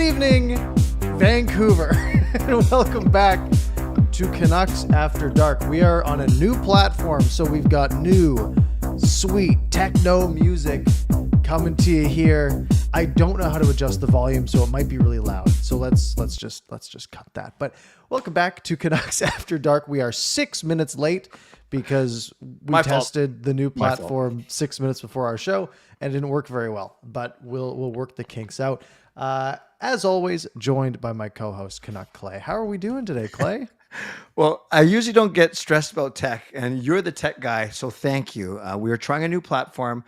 Good evening, Vancouver, and welcome back to Canucks After Dark. We are on a new platform, so we've got new, sweet techno music coming to you here. I don't know how to adjust the volume, so it might be really loud. So let's just cut that. But welcome back to Canucks After Dark. We are 6 minutes late because we tested the new platform 6 minutes before our show and it didn't work very well. But we'll work the kinks out. As always, joined by my co-host Canuck Clay. How are we doing today, Clay? Well, I usually don't get stressed about tech, and you're the tech guy, so thank you. We are trying a new platform.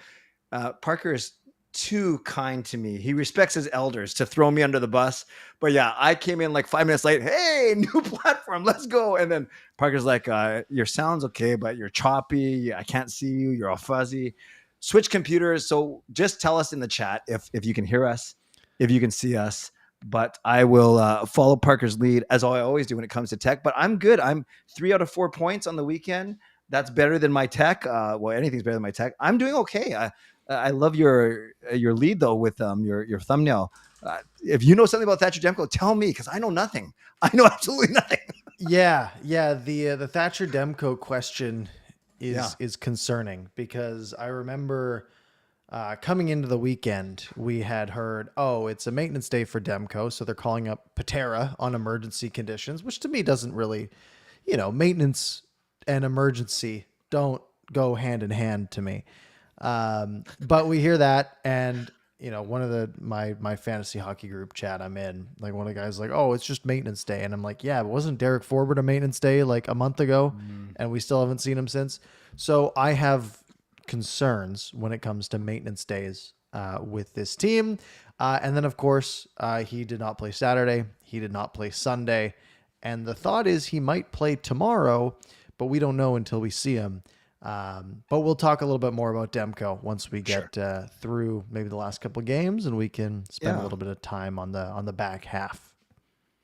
Parker is too kind to me. He respects his elders to throw me under the bus. But yeah, I came in like 5 minutes late. Hey, new platform, let's go. And then Parker's like, your sound's okay, but you're choppy. I can't see you. You're all fuzzy. Switch computers. So just tell us in the chat if you can hear us, if you can see us. But I will follow Parker's lead, as I always do when it comes to tech. But I'm good. I'm 3 out of 4 points on the weekend. That's better than my tech. Well, anything's better than my tech. I'm doing okay. I love your lead though with your thumbnail. If you know something about Thatcher Demko, tell me, because I know nothing. I know absolutely nothing. Yeah. The Thatcher Demko question is concerning, because I remember coming into the weekend, we had heard, it's a maintenance day for Demko, so they're calling up Patera on emergency conditions, which to me doesn't really, maintenance and emergency don't go hand in hand to me. But we hear that, and one of my fantasy hockey group chat I'm in, like one of the guys like, it's just maintenance day, and I'm like, yeah, but wasn't Derek Forbort a maintenance day like a month ago, and we still haven't seen him since? So I have concerns when it comes to maintenance days with this team, and then of course he did not play Saturday, he did not play Sunday, and the thought is he might play tomorrow, but we don't know until we see him. But we'll talk a little bit more about Demko once we get through maybe the last couple of games, and we can spend a little bit of time on the back half.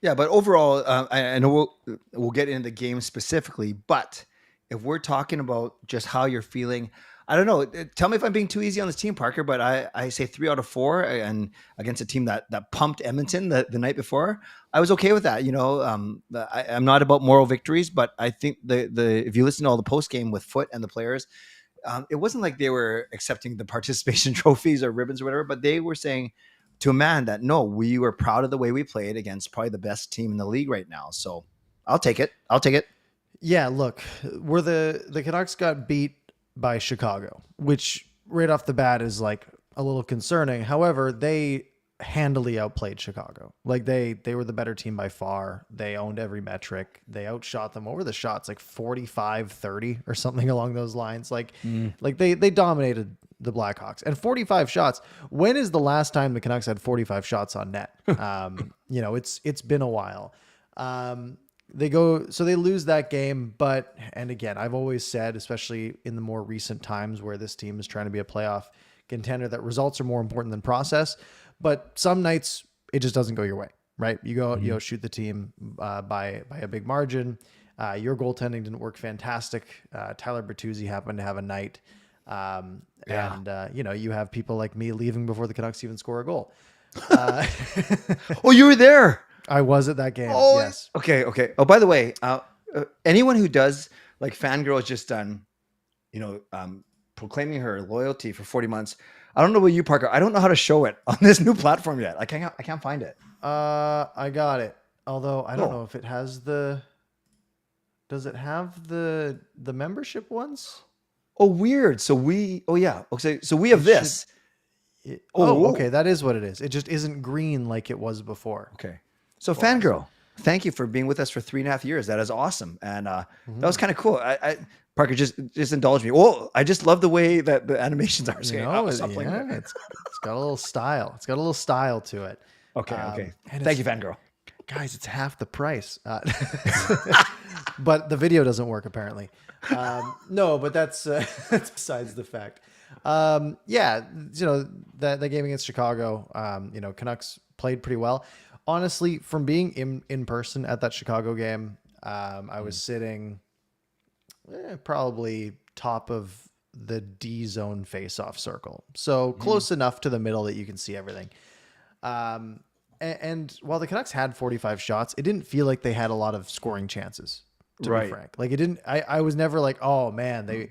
Yeah, but overall, I know we'll get into the game specifically, but if we're talking about just how you're feeling, I don't know. Tell me if I'm being too easy on this team, Parker, but I say 3 out of 4, and against a team that pumped Edmonton the night before, I was okay with that. I'm not about moral victories, but I think if you listen to all the post game with Foot and the players, it wasn't like they were accepting the participation trophies or ribbons or whatever, but they were saying to a man that, no, we were proud of the way we played against probably the best team in the league right now. So I'll take it. Yeah, look, where the Canucks got beat by Chicago, which right off the bat is like a little concerning. However, they handily outplayed Chicago. Like they were the better team by far. They owned every metric. They outshot them over the shots, like 45-30 or something along those lines. Like they dominated the Blackhawks, and 45 shots. When is the last time the Canucks had 45 shots on net? It's been a while. They lose that game, and again, I've always said, especially in the more recent times where this team is trying to be a playoff contender, that results are more important than process. But some nights it just doesn't go your way, right? You go, shoot the team by a big margin. Your goaltending didn't work fantastic. Tyler Bertuzzi happened to have a night, and you have people like me leaving before the Canucks even score a goal. Oh, you were there. I was at that game. Oh, yes. Okay. Oh, by the way, anyone who does, like Fangirl has just done, proclaiming her loyalty for 40 months. I don't know about you, Parker. I don't know how to show it on this new platform yet. I can't find it. I got it. Although I don't know if it has does it have the membership ones? Oh, weird. So okay. So we have this. Okay. That is what it is. It just isn't green like it was before. Okay. So Fangirl, thank you for being with us for 3.5 years. That is awesome. And that was kind of cool. Parker, just indulge me. Oh, I just love the way that the animations are. It's got a little style. It's got a little style to it. Okay. Thank you, Fangirl. Guys, it's half the price. But the video doesn't work apparently. No, but that's besides the fact. The game against Chicago, Canucks played pretty well. Honestly, from being in person at that Chicago game, I was sitting probably top of the D zone face-off circle. So close enough to the middle that you can see everything. And while the Canucks had 45 shots, it didn't feel like they had a lot of scoring chances, to be frank. Like it didn't, I was never like, oh man,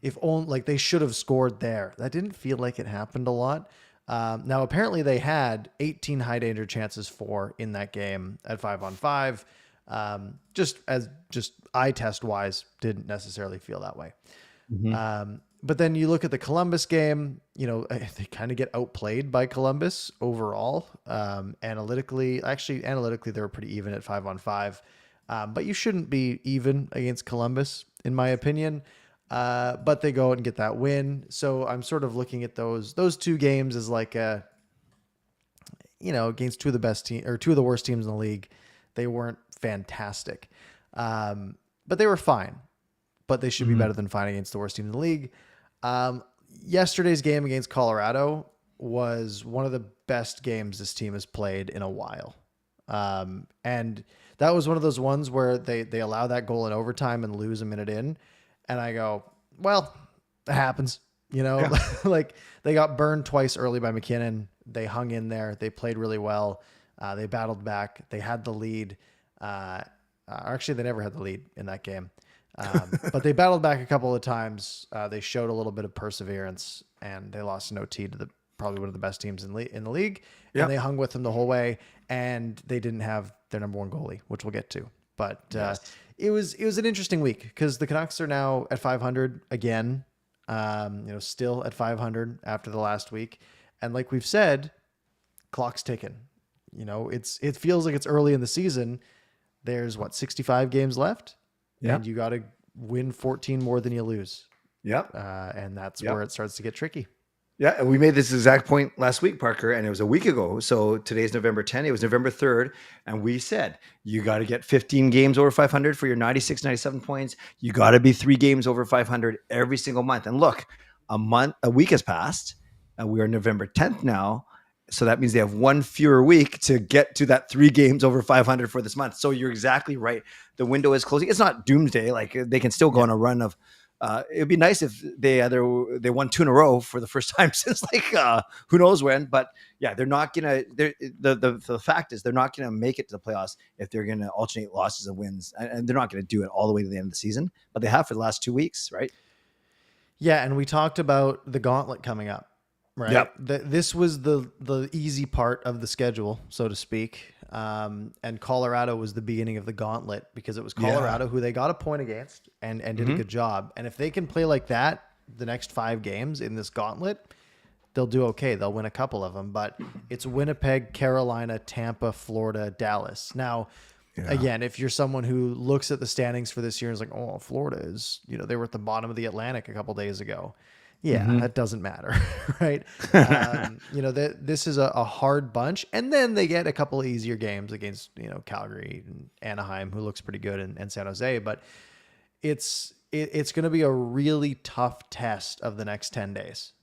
if only like they should have scored there. That didn't feel like it happened a lot. Now apparently they had 18 high danger chances in that game at 5-on-5. Just eye test wise, didn't necessarily feel that way. But then you look at the Columbus game, they kind of get outplayed by Columbus overall. Analytically, they were pretty even at 5-on-5. But you shouldn't be even against Columbus, in my opinion. But they go out and get that win. So I'm sort of looking at those two games as like against two of the best team or two of the worst teams in the league. They weren't fantastic. But they were fine. But they should be better than fine against the worst team in the league. Yesterday's game against Colorado was one of the best games this team has played in a while. And that was one of those ones where they allow that goal in overtime and lose a minute in. And I go, well, it happens, like they got burned twice early by McKinnon. They hung in there. They played really well. They battled back. They had the lead. Actually, they never had the lead in that game. But they battled back a couple of times. They showed a little bit of perseverance, and they lost an OT to probably one of the best teams in the league. Yep. And they hung with them the whole way, and they didn't have their number one goalie, which we'll get to. But it was an interesting week because the Canucks are now at 500 again. Still at 500 after the last week, and like we've said, clock's ticking. It feels like it's early in the season. There's 65 games left. Yep. And you got to win 14 more than you lose. Yep. And that's where it starts to get tricky. Yeah. And we made this exact point last week, Parker, and it was a week ago. So today's November 10th. It was November 3rd. And we said, you got to get 15 games over 500 for your 96, 97 points. You got to be 3 games over 500 every single month. And look, a week has passed and we are November 10th now. So that means they have one fewer week to get to that 3 games over 500 for this month. So you're exactly right. The window is closing. It's not doomsday. Like they can still go on a run of, it'd be nice if they won 2 in a row for the first time since who knows when, but yeah, they're not going to, the fact is they're not going to make it to the playoffs if they're going to alternate losses and wins, and they're not going to do it all the way to the end of the season, but they have for the last 2 weeks, right? Yeah. And we talked about the gauntlet coming up. Right. Yep. This was the easy part of the schedule, so to speak. And Colorado was the beginning of the gauntlet because it was Colorado who they got a point against and did a good job. And if they can play like that the next 5 games in this gauntlet, they'll do okay. They'll win a couple of them. But it's Winnipeg, Carolina, Tampa, Florida, Dallas. Now, again, if you're someone who looks at the standings for this year and is like, oh, Florida is, they were at the bottom of the Atlantic a couple days ago. Yeah, that doesn't matter, right? This is a hard bunch, and then they get a couple of easier games against Calgary and Anaheim, who looks pretty good, and San Jose. But it's going to be a really tough test of the next 10 days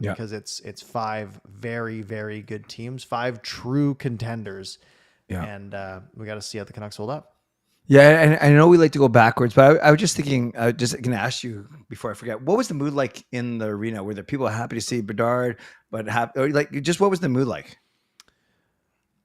because it's 5 very, very good teams, 5 true contenders, and we got to see how the Canucks hold up. Yeah, and I know we like to go backwards, but I was just thinking, just going to ask you before I forget, what was the mood like in the arena? Were the people happy to see Bedard, but what was the mood like?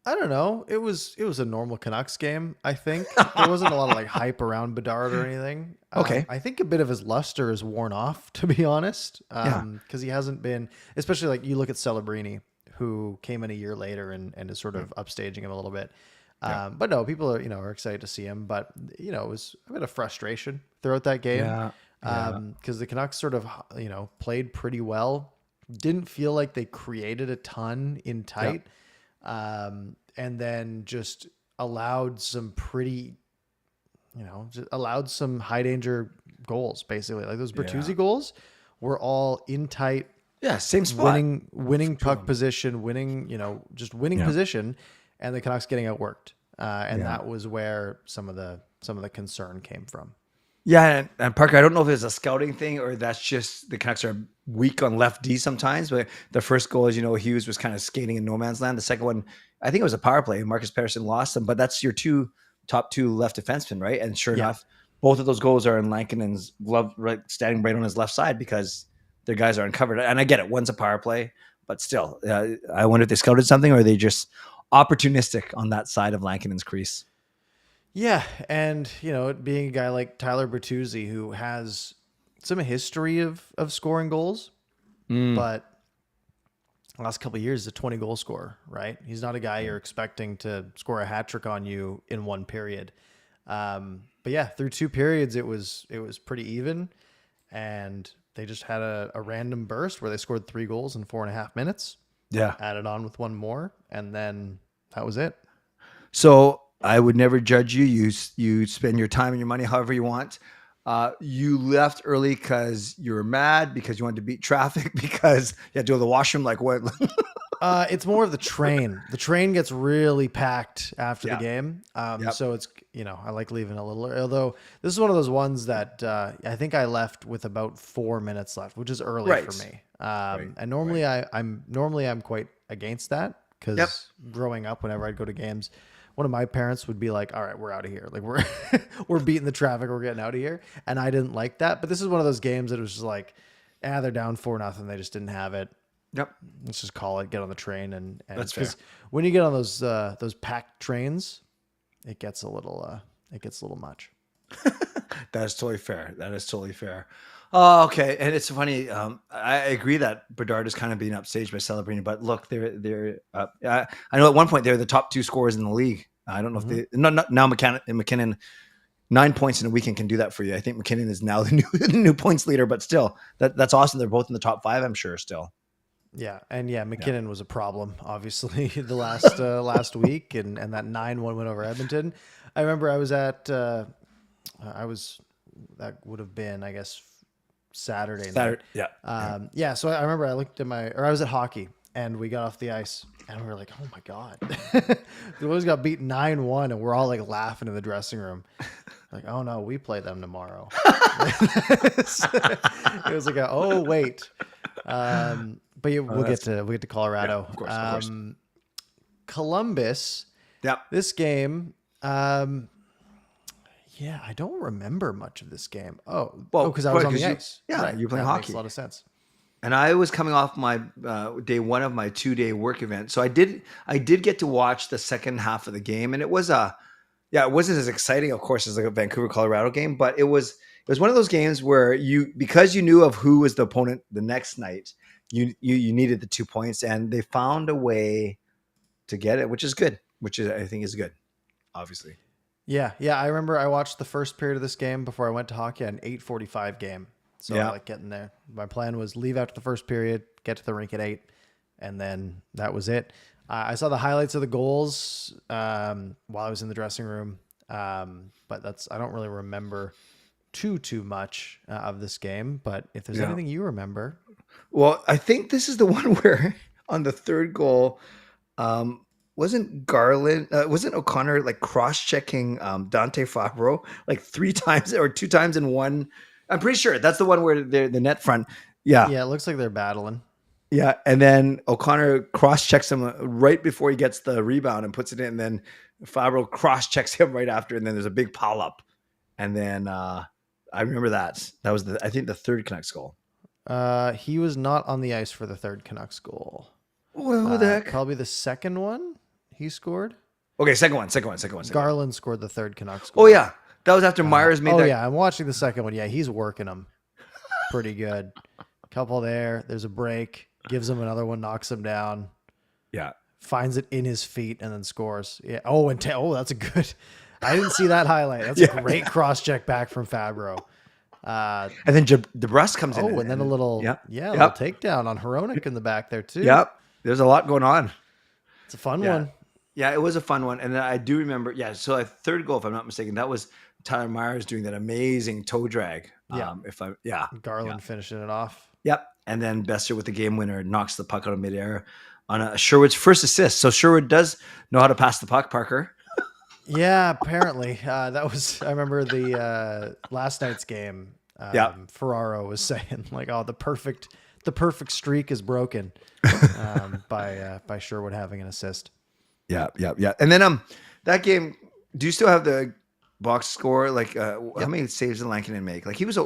I don't know. It was a normal Canucks game, I think. There wasn't a lot of hype around Bedard or anything. Okay. I think a bit of his luster is worn off, to be honest, because he hasn't been, especially you look at Celebrini, who came in a year later and is sort of upstaging him a little bit. But no, people are excited to see him, but it was a bit of frustration throughout that game. Because the Canucks sort of, played pretty well. Didn't feel like they created a ton in tight. And then just allowed some pretty, allowed some high danger goals, basically. Like those Bertuzzi goals were all in tight. Yeah, same spot. Winning puck position, winning position. And the Canucks getting outworked, that was where some of the concern came from. Yeah, and Parker, I don't know if it's a scouting thing or that's just the Canucks are weak on left D sometimes. But the first goal, as Hughes was kind of skating in no man's land. The second one, I think it was a power play. Marcus Pettersson lost them, but that's your top two left defensemen, right? And sure enough, both of those goals are in Lankinen's glove, right, standing right on his left side because their guys are uncovered. And I get it, one's a power play, but still, I wonder if they scouted something or they just opportunistic on that side of Lankinen's crease. Yeah, and being a guy like Tyler Bertuzzi who has some history of scoring goals, but last couple of years, he's a 20 goal scorer, right? He's not a guy you're expecting to score a hat trick on you in one period. But yeah, through 2 periods, it was pretty even, and they just had a random burst where they scored 3 goals in 4.5 minutes. Yeah, Added on with one more, and then that was it. So I would never judge you. You spend your time and your money however you want. You left early because you were mad, because you wanted to beat traffic, because you had to go to the washroom. Like what? It's more of the train. The train gets really packed after the game. So it's, I like leaving a little early. Although this is one of those ones that I think I left with about 4 minutes left, which is early for me. And normally I'm quite against that, because growing up, whenever I'd go to games, one of my parents would be like, all right, we're out of here. Like we're beating the traffic. We're getting out of here. And I didn't like that. But this is one of those games that it was just like, they're down 4-0. They just didn't have it. Yep. Let's just call it, get on the train. And that's fair. When you get on those packed trains, it gets a little much. That is totally fair. Oh, okay. And it's funny. I agree that Bedard is kind of being upstaged by celebrating, but look, they're I know at one point they were the top 2 scorers in the league. I don't know if they now McKinnon 9 points in a weekend can do that for you. I think McKinnon is now the new points leader, but still that's awesome. They're both in the top 5, I'm sure, still. Yeah. And McKinnon was a problem, obviously, the last week, and that 9-1 win over Edmonton. I remember I was at that would have been, I guess, Saturday night. Yeah. So I remember I was at hockey, and we got off the ice, and we were like, oh my God. The Oilers got beat 9-1, and we're all like laughing in the dressing room. Like, oh no, we play them tomorrow. It was like, oh wait. But we'll get to Colorado. Yeah, of course. Columbus. Yeah. This game, I don't remember much of this game. Because I was on the ice. Yeah, you're playing hockey. Makes a lot of sense. And I was coming off my day 1 of my 2-day work event, so I did get to watch the second half of the game, and it wasn't as exciting, of course, as like a Vancouver Colorado game, but it was one of those games where because you knew of who was the opponent the next night, you needed the 2 points, and they found a way to get it, which is good, I think is good, obviously. Yeah. I remember I watched the first period of this game before I went to hockey, at an 8:45 game. So I like getting there. My plan was leave after the first period, get to the rink at 8, and then that was it. I saw the highlights of the goals while I was in the dressing room, but I don't really remember too much of this game. But if there's anything you remember, well, I think this is the one where on the third goal, wasn't O'Connor like cross-checking Dante Fabro like 3 times or 2 times in one? I'm pretty sure that's the one where they're the net front. Yeah. Yeah, it looks like they're battling. Yeah, and then O'Connor cross-checks him right before he gets the rebound and puts it in. And then Fabro cross-checks him right after, and then there's a big pile-up. And then I remember that. That was I think the third Canucks goal. He was not on the ice for the third Canucks goal. Well, who the heck? Probably the second one he scored. Okay, second one. Garland scored the third Canucks goal. Oh yeah, that was after Myers made that. Oh yeah, I'm watching the second one. Yeah, he's working him pretty good. Couple there. There's a break. Gives him another one. Knocks him down. Yeah. Finds it in his feet and then scores. Yeah. That's a good. I didn't see that highlight. That's a great cross check back from Fabro. And then DeBrusque comes in. And then a little, little takedown on Hronek in the back there too. Yep. There's a lot going on. It's a fun one. Yeah, it was a fun one. And then I do remember, so a third goal, if I'm not mistaken, that was Tyler Myers doing that amazing toe drag. Garland finishing it off. Yep. And then Besser with the game winner knocks the puck out of midair on Sherwood's first assist. So Sherwood does know how to pass the puck, Parker. Yeah, apparently. I remember the last night's game. Ferraro was saying like, "Oh, the perfect streak is broken," by Sherwood having an assist. Yeah. And then that game. Do you still have the box score? Like, how many saves did Lankinen make? Like he was.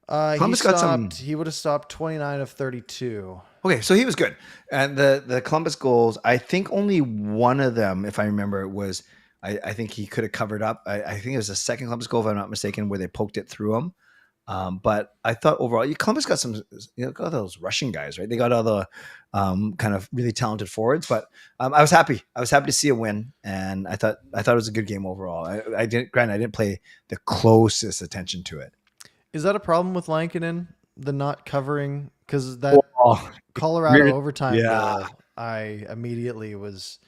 He would have stopped 29 of 32. Okay, so he was good. And the Columbus goals, I think only one of them, if I remember, was I think he could have covered up. I think it was the second Columbus goal, if I'm not mistaken, where they poked it through him. But I thought overall, Columbus got some, got those Russian guys, right? They got all the kind of really talented forwards. But I was happy. I was happy to see a win, and I thought it was a good game overall. I didn't pay the closest attention to it. Is that a problem with Lankinen, the not covering? Because that Colorado overtime goal, I immediately was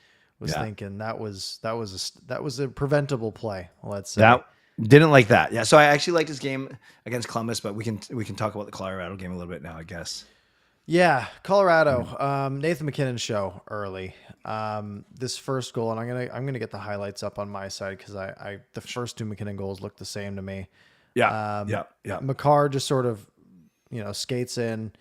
thinking that was a preventable play. Let's say that didn't like that. Yeah, so I actually liked his game against Columbus, but we can talk about the Colorado game a little bit now, I guess. Yeah, Colorado. Nathan MacKinnon's show early. This first goal, and I'm gonna get the highlights up on my side because the first two MacKinnon goals look the same to me. Yeah. Makar just sort of, skates in.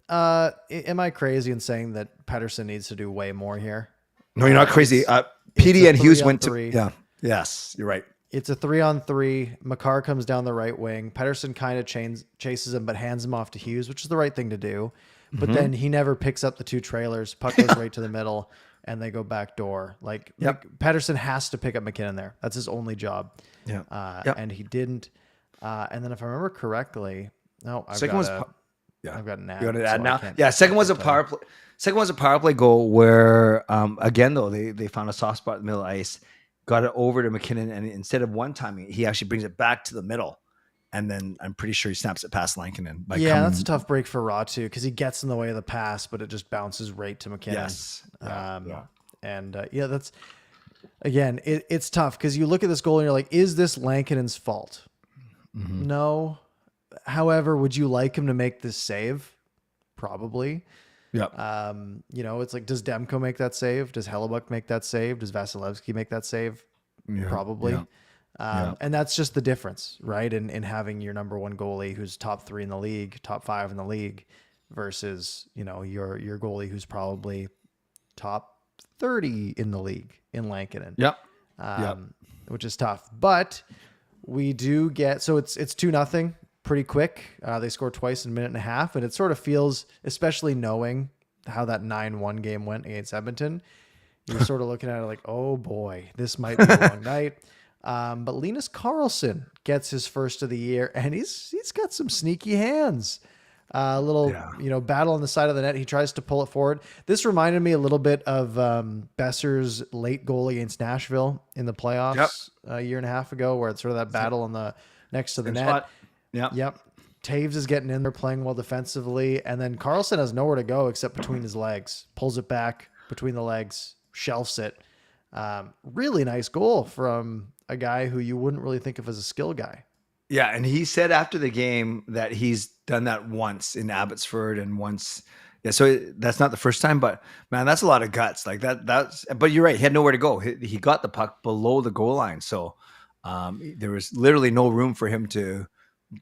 Am I crazy in saying that Pettersson needs to do way more here? No, you're not crazy. PD and Hughes went to. Yeah. Yes, you're right. It's a 3-on-3. Makar comes down the right wing. Pettersson kind of chases him, but hands him off to Hughes, which is the right thing to do. But then he never picks up the two trailers. Puck goes right to the middle, and they go back door. Pettersson has to pick up MacKinnon there. That's his only job. And he didn't. And then if I remember correctly, I've got an ad. You got an ad now? Yeah, second was a power play. Second was a power play goal where, again, though, they found a soft spot in the middle of the ice, got it over to MacKinnon, and instead of one timing, he actually brings it back to the middle. And then I'm pretty sure he snaps it past Lankinen. That's a tough break for Raw, too, because he gets in the way of the pass, but it just bounces right to MacKinnon. Yes. That's, again, it's tough because you look at this goal and you're like, is this Lankinen's fault? Mm-hmm. No. However, would you like him to make this save? Probably. Yep. It's like, does Demko make that save? Does Hellebuck make that save? Does Vasilevsky make that save? Yeah, probably. Yeah. And that's just the difference, right? In having your number one goalie who's top 3 in the league, top 5 in the league versus, your goalie who's probably top 30 in the league in Lankinen. Yep. Which is tough, but we do get, so it's 2-0. Pretty quick. They scored twice in a minute and a half, and it sort of feels, especially knowing how that 9-1 game went against Edmonton, you're sort of looking at it like, oh boy, this might be a long night. But Linus Karlsson gets his first of the year, and he's got some sneaky hands. A little, battle on the side of the net. He tries to pull it forward. This reminded me a little bit of Besser's late goal against Nashville in the playoffs a year and a half ago, where it's sort of that battle on the next to the net. Spot. Yep. Taves is getting in there, playing well defensively, and then Karlsson has nowhere to go except between his legs. Pulls it back between the legs, shelves it. Really nice goal from a guy who you wouldn't really think of as a skill guy. Yeah, and he said after the game that he's done that once in Abbotsford and once. Yeah, so that's not the first time, but man, that's a lot of guts. Like that's. But you're right. He had nowhere to go. He got the puck below the goal line, so there was literally no room for him to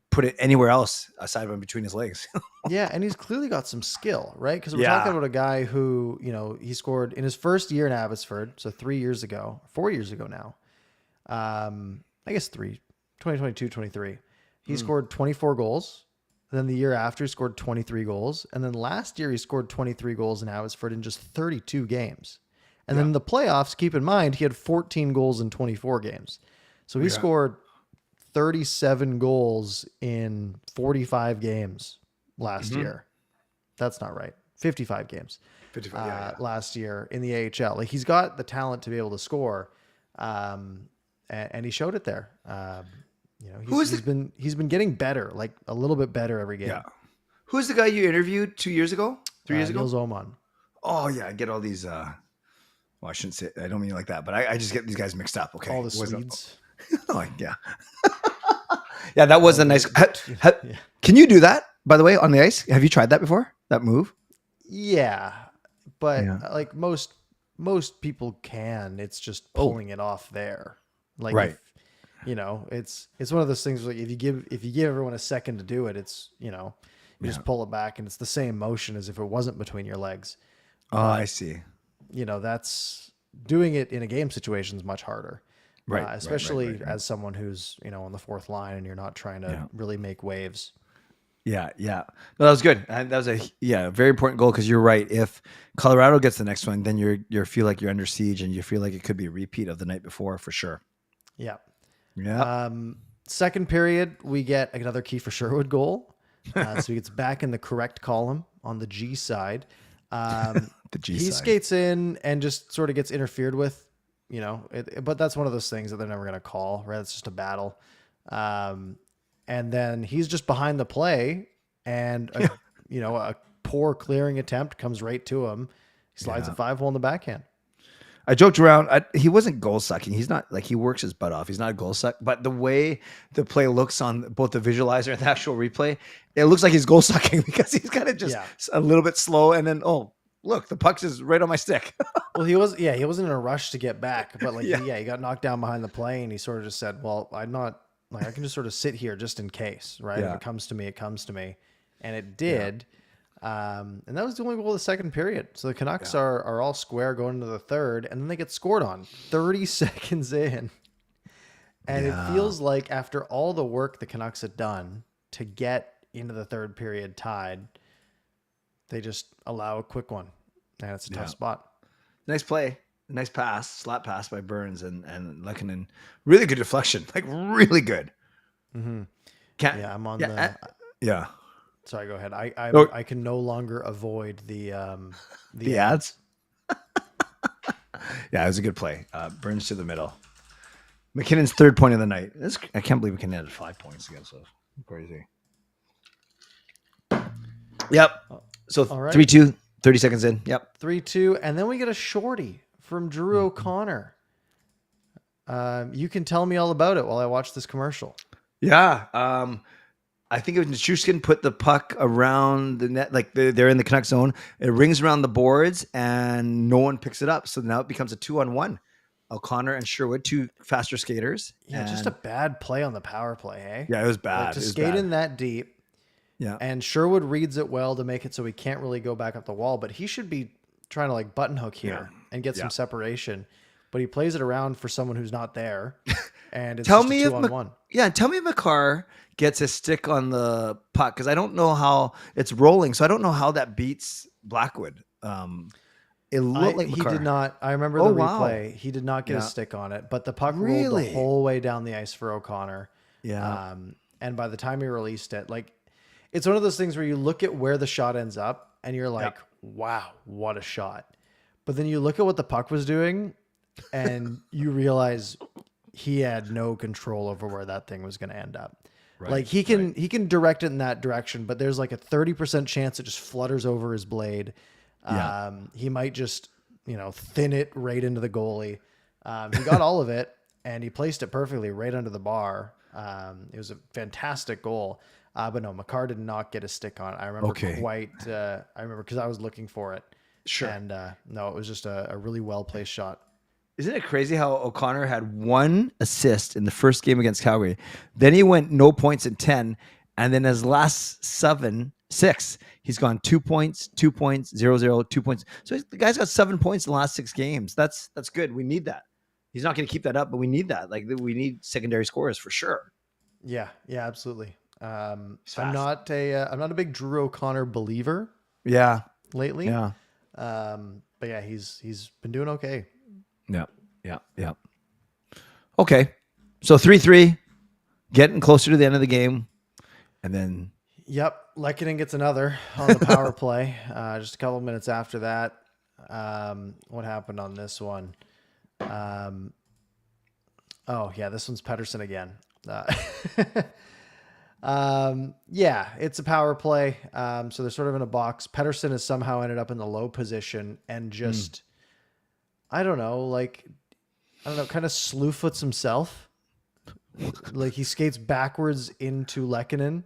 put it anywhere else aside from between his legs. Yeah, and he's clearly got some skill, right? Because we're talking about a guy who, he scored in his first year in Abbotsford, so 4 years ago now. I guess 2022, 23. He scored 24 goals. Then the year after, he scored 23 goals. And then last year, he scored 23 goals in Abbotsford in just 32 games. And then in the playoffs, keep in mind, he had 14 goals in 24 games. So he scored 37 goals in 45 games last year. That's not right. 55 games. 55 last year in the AHL. Like, he's got the talent to be able to score. And he showed it there. He's been getting better, like a little bit better every game. Yeah. Who's the guy you interviewed 2 years ago? 3 years ago? Nils Oman. Oh yeah. I get all these, well, I shouldn't say, I don't mean it like that, but I just get these guys mixed up. Okay. All the Swedes. Oh yeah. Yeah. That was a nice, can you do that, by the way, on the ice? Have you tried that before? That move? Yeah. But like most people can, it's just pulling it off there. Like, right. It's one of those things like if you give everyone a second to do it, it's, you just pull it back and it's the same motion as if it wasn't between your legs. Oh, I see. That's doing it in a game situation is much harder. Right. Especially as someone who's, on the fourth line and you're not trying to really make waves. Yeah, yeah. No, that was good. And that was a very important goal because you're right. If Colorado gets the next one, then you feel like you're under siege and you feel like it could be a repeat of the night before for sure. Yeah. Yeah. Second period, we get another Kiefer Sherwood goal. So he gets back in the correct column on the G side. The G He side. skates in and just sort of gets interfered with, but that's one of those things that they're never going to call, right? It's just a battle. And then he's just behind the play and, a poor clearing attempt comes right to him. He slides a 5-hole in the backhand. I joked around. He wasn't goal sucking. He's not like he works his butt off. He's not a goal suck. But the way the play looks on both the visualizer and the actual replay, it looks like he's goal sucking because he's kind of just a little bit slow. And then, oh, look, the puck is right on my stick. Well, he wasn't in a rush to get back, but he got knocked down behind the play and he sort of just said, well, I can just sort of sit here just in case, right? Yeah. If it comes to me, it comes to me. And it did. And that was the only goal of the second period. So the Canucks are all square going into the third, and then they get scored on 30 seconds in. And it feels like after all the work the Canucks had done to get into the third period tied, they just allow a quick one. And it's a tough spot. Nice play. Nice pass, slap pass by Burns and Lehkonen. Really good deflection. Like really good. Mm-hmm. I'm on yeah. Sorry, go ahead. I can no longer avoid the ads. Yeah, it was a good play. Burns to the middle. McKinnon's third point of the night. I can't believe McKinnon had 5 points against us. Crazy. Yep. So 3-2, 30 seconds in. Yep. 3-2, and then we get a shorty from Drew O'Connor. You can tell me all about it while I watch this commercial. Yeah. I think it was Nichushkin put the puck around the net, like they're in the Canucks zone. It rings around the boards and no one picks it up. So now it becomes a 2-on-1. O'Connor and Sherwood, two faster skaters. Yeah, just a bad play on the power play, eh? Yeah, it was bad. To skate in that deep. Yeah. And Sherwood reads it well to make it so he can't really go back up the wall, but he should be trying to button hook here and get some separation. But he plays it around for someone who's not there. And it's just a 2-on-1. Tell me if Makar gets a stick on the puck because I don't know how it's rolling, so I don't know how that beats Blackwood. It looked like Makar. He did not. I remember the replay. Wow. He did not get a stick on it, but the puck rolled the whole way down the ice for O'Connor. Yeah. And by the time he released it, it's one of those things where you look at where the shot ends up and you're like, wow, what a shot. But then you look at what the puck was doing and you realize he had no control over where that thing was going to end up. Right, he can direct it in that direction, but there's a 30% chance it just flutters over his blade. He might just, thin it right into the goalie. He got all of it and he placed it perfectly right under the bar. It was a fantastic goal. But no, Makar did not get a stick on it. I remember I remember because I was looking for it. Sure. And no, it was just a really well-placed shot. Isn't it crazy how O'Connor had 1 assist in the first game against Calgary? Then he went no points in 10. And then his last 6, he's gone 2 points, 2 points, 0-0, 2 points. So the guy's got 7 points in the last 6 games. That's good. We need that. He's not going to keep that up, but we need that. We need secondary scorers for sure. Yeah, absolutely. I'm not a big Drew O'Connor believer. Yeah. Lately. Yeah. But yeah, he's been doing okay. Yeah. Okay. So 3-3, getting closer to the end of the game. And then. Yep. Lehkonen gets another on the power play. Just a couple of minutes after that. What happened on this one? This one's Pettersson again. It's a power play. So they're sort of in a box. Pettersson has somehow ended up in the low position and just, I don't know, kind of slew foots himself. He skates backwards into Lehkonen,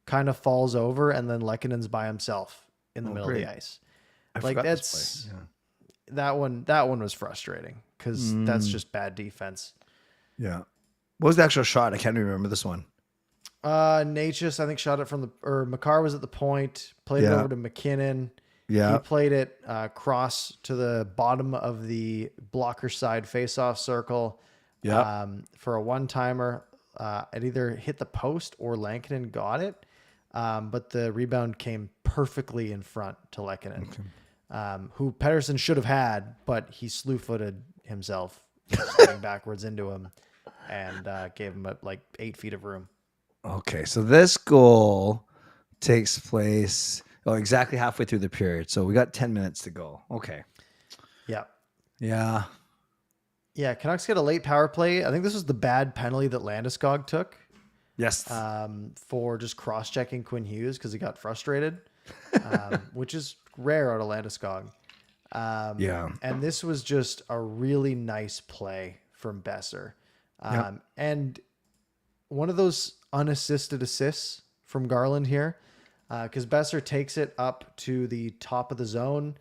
kind of falls over, and then Lekkonen's by himself in the middle of the ice. That one was frustrating because that's just bad defense. Yeah. What was the actual shot? I can't even remember this one. Natchez, I think, shot it Makar was at the point, played it over to McKinnon. Yeah. He played it cross to the bottom of the blocker side face-off circle. Yeah. For a one-timer. It either hit the post or Lankinen got it. but the rebound came perfectly in front to Lehkonen, who Pettersson should have had, but he slew-footed himself, sliding backwards into him, and gave him like 8 feet of room. Okay, so this goal takes place exactly halfway through the period. So we got 10 minutes to go. Okay. Yeah. Yeah. Yeah, Canucks get a late power play. I think this was the bad penalty that Landeskog took. Yes. For just cross-checking Quinn Hughes because he got frustrated, which is rare out of Landeskog. Yeah. And this was just a really nice play from Besser. And one of those unassisted assists from Garland here, because Besser takes it up to the top of the zone.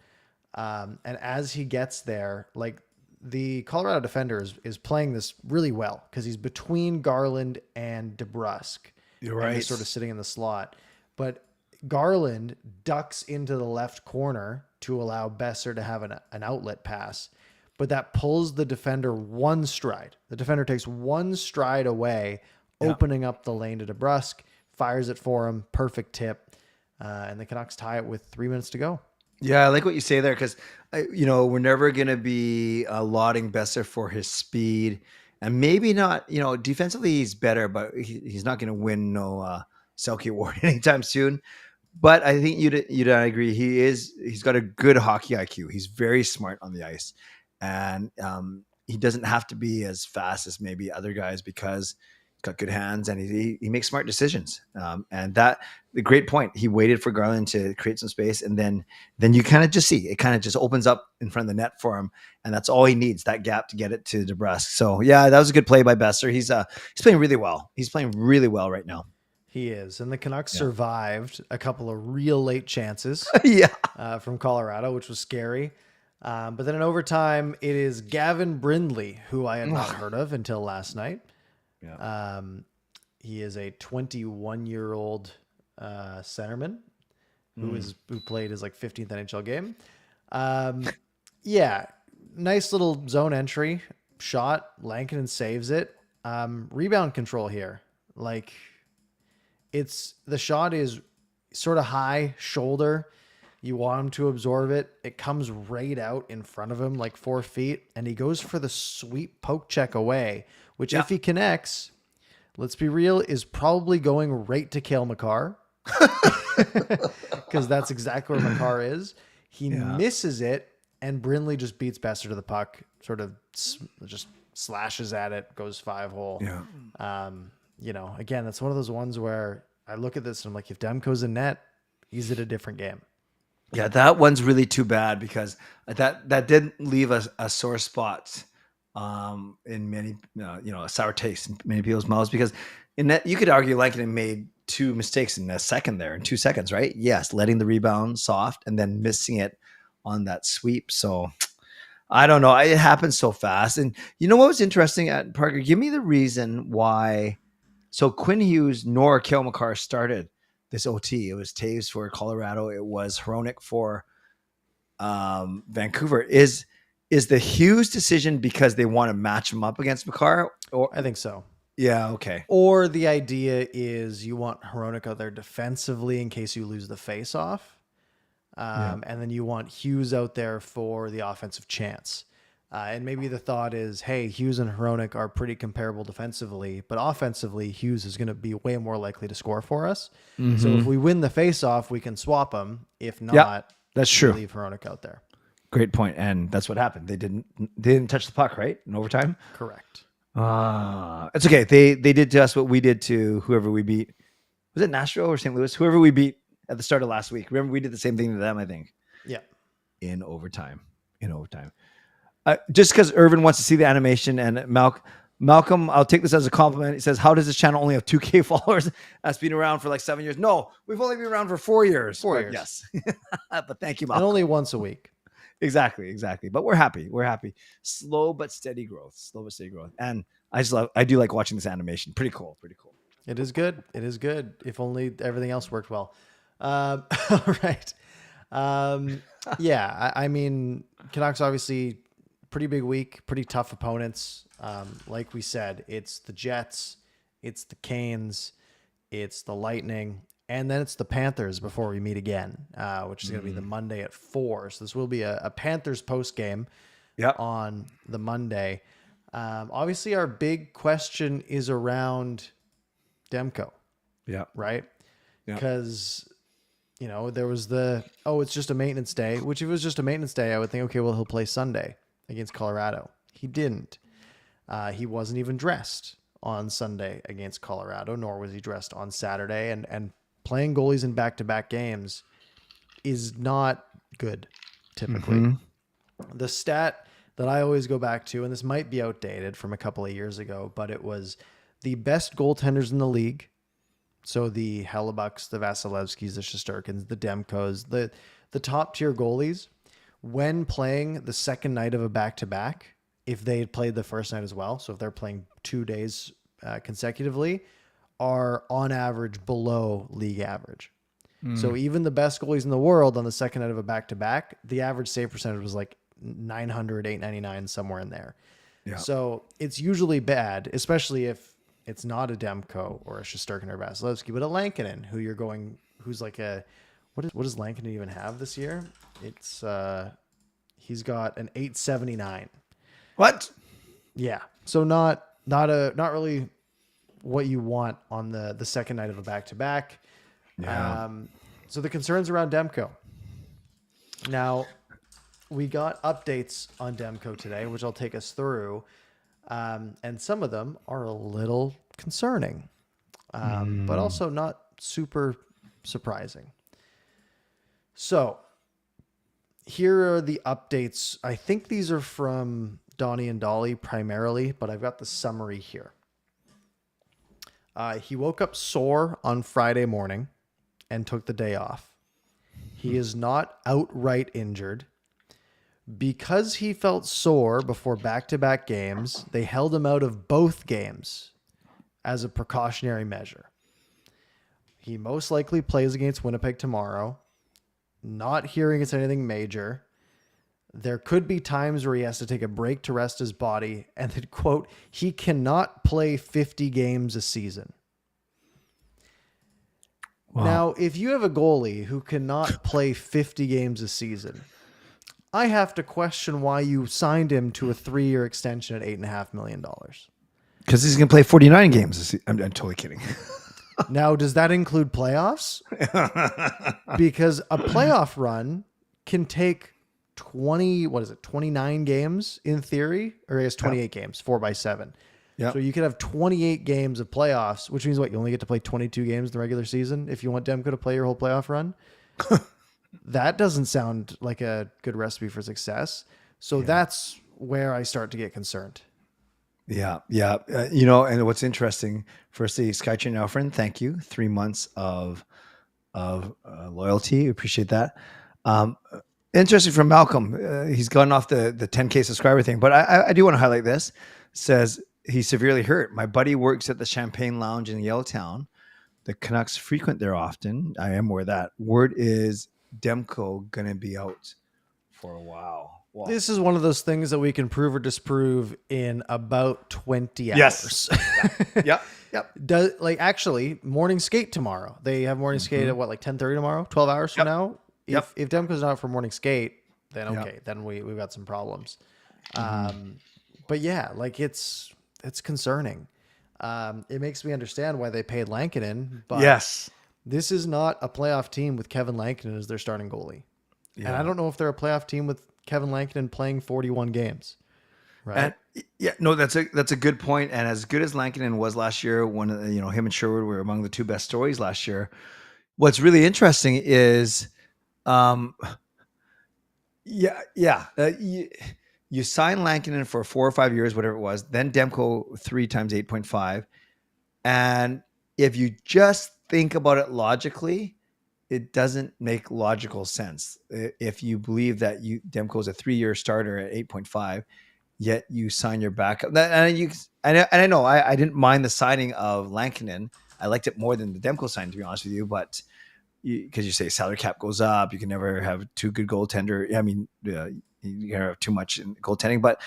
And as he gets there, like the Colorado defender is playing this really well because he's between Garland and DeBrusk. You're right. And he's sort of sitting in the slot. But Garland ducks into the left corner to allow Besser to have an outlet pass. But that pulls the defender one stride. The defender takes one stride away, opening up the lane to DeBrusk, fires it for him, perfect tip. And the Canucks tie it with 3 minutes to go. Yeah, I like what you say there because, we're never going to be lauding Besser for his speed. And maybe not, defensively he's better, but he's not going to win no Selke Award anytime soon. But I think you'd agree he's got a good hockey IQ. He's very smart on the ice. And he doesn't have to be as fast as maybe other guys because he's got good hands and he makes smart decisions. And that the great point. He waited for Garland to create some space, and then you kind of just see it kind of just opens up in front of the net for him, and that's all he needs, that gap to get it to DeBrusk. So yeah, that was a good play by Besser. He's playing really well. He's playing really well right now. He is, and the Canucks survived a couple of real late chances from Colorado, which was scary. But then in overtime, it is Gavin Brindley, who I had not heard of until last night. Yeah. He is a 21-year-old centerman who played his 15th NHL game. Nice little zone entry shot. Lankinen saves it. Rebound control here. The shot is sort of high shoulder. You want him to absorb it. It comes right out in front of him, 4 feet, and he goes for the sweep poke check away, which if he connects, let's be real, is probably going right to Cale Makar because that's exactly where Makar is. He misses it, and Brindley just beats Besser to the puck, sort of just slashes at it, goes 5-hole. Yeah. Again, that's one of those ones where I look at this and I'm like, if Demko's in net, he's at a different game. Yeah, that one's really too bad because that did leave a sore spot in many, a sour taste in many people's mouths because in that you could argue Lankinen made 2 mistakes in a second there in 2 seconds, right? Yes, letting the rebound soft and then missing it on that sweep. So I don't know. It happened so fast. And you know what was interesting at Parker? Give me the reason why. So Quinn Hughes nor Cale Makar started this OT. It was Taves for Colorado. It was Hronek for Vancouver. Is the Hughes decision because they want to match him up against Makar? Or I think so. Yeah, okay. Or the idea is you want Hronek out there defensively in case you lose the face-off. And then you want Hughes out there for the offensive chance. And maybe the thought is, hey, Hughes and Hronek are pretty comparable defensively, but offensively, Hughes is going to be way more likely to score for us. Mm-hmm. So if we win the face-off, we can swap them. If not, that's true. Leave Hronek out there. Great point, and that's what happened. They didn't touch the puck, right, in overtime. Correct. It's okay. They did to us what we did to whoever we beat. Was it Nashville or St. Louis? Whoever we beat at the start of last week. Remember, we did the same thing to them. I think. Yeah. In overtime. Just because Irvin wants to see the animation, and Malcolm, I'll take this as a compliment. He says, how does this channel only have 2K followers? That's been around for 7 years. No, we've only been around for 4 years. 4 years. Yes. But thank you, Malcolm. And only once a week. Exactly. But we're happy. Slow but steady growth. And I do like watching this animation. Pretty cool. It is good. If only everything else worked well. All right. I mean, Canucks obviously pretty big week, pretty tough opponents. Like we said, it's the Jets, it's the Canes, it's the Lightning, and then it's the Panthers before we meet again, which is going to be the Monday at 4. So this will be a Panthers post game on the Monday. Obviously, our big question is around Demko. Yeah. Right? Yeah. Because, there was it's just a maintenance day, which if it was just a maintenance day, I would think, okay, well, he'll play Sunday against Colorado. He didn't. He wasn't even dressed on Sunday against Colorado, nor was he dressed on Saturday. And playing goalies in back-to-back games is not good, typically. Mm-hmm. The stat that I always go back to, and this might be outdated from a couple of years ago, but it was the best goaltenders in the league. So the Hellebucks, the Vasilevskis, the Shesterkins, the Demkos, the top tier goalies, when playing the second night of a back-to-back, if they had played the first night as well, so if they're playing 2 days consecutively, are on average below league average. So even the best goalies in the world on the second night of a back-to-back, the average save percentage was like 900, 899, somewhere in there. Yeah. So it's usually bad, especially if it's not a Demko or a Shesterkin or Vasilevsky, but a Lankinen, who's like what does Lankinen even have this year? It's he's got an 879. What? Yeah. So not really what you want on the second night of a back-to-back. Yeah. So the concerns around Demko. Now, we got updates on Demko today, which I'll take us through. And some of them are a little concerning, but also not super surprising. So here are the updates. I think these are from Donnie and Dolly primarily, but I've got the summary here. He woke up sore on Friday morning and took the day off. He is not outright injured. Because he felt sore before back-to-back games, they held him out of both games as a precautionary measure. He most likely plays against Winnipeg tomorrow. Not hearing it's anything major. There could be times where he has to take a break to rest his body, and then, quote, he cannot play 50 games a season. Wow. Now, if you have a goalie who cannot play 50 games a season, I have to question why you signed him to a 3-year extension at $8.5 million. Because he's going to play 49 games. I'm totally kidding. Now, does that include playoffs? Because a playoff run can take 29 games in theory, or I guess 28 games, 4x7. Yeah. So you could have 28 games of playoffs, which means what? You only get to play 22 games in the regular season if you want Demko to play your whole playoff run. That doesn't sound like a good recipe for success. So that's where I start to get concerned. Yeah. Yeah. And what's interesting, firstly, Skytrain Alfred, thank you. 3 months of loyalty. Appreciate that. Interesting from Malcolm. He's gone off the 10K subscriber thing, but I do want to highlight this. Says he's severely hurt. My buddy works at the Champagne Lounge in Yaletown. The Canucks frequent there often. I am aware of that. Word is Demko going to be out for a while. Wow. This is one of those things that we can prove or disprove in about 20 hours. Yes. Yep. Actually, morning skate tomorrow. They have morning skate at 10:30 tomorrow? 12 hours from now? If Demko's not for morning skate, then okay, then we've got some problems. But yeah, it's concerning. It makes me understand why they paid Lankinen, but this is not a playoff team with Kevin Lankinen as their starting goalie. Yeah. And I don't know if they're a playoff team with Kevin Lankinen playing 41 games. Right. That's a good point. And as good as Lankinen was last year, when him and Sherwood were among the two best stories last year. What's really interesting is, you sign Lankinen for 4 or 5 years, whatever it was, then Demko 3 times 8.5. And if you just think about it logically, it doesn't make logical sense. If you believe that Demko is a 3-year starter at 8.5, yet you sign your backup. And I know I didn't mind the signing of Lankinen. I liked it more than the Demko signing, to be honest with you, but because you say salary cap goes up, you can never have too good goaltender. I mean, you can have too much in goaltending, but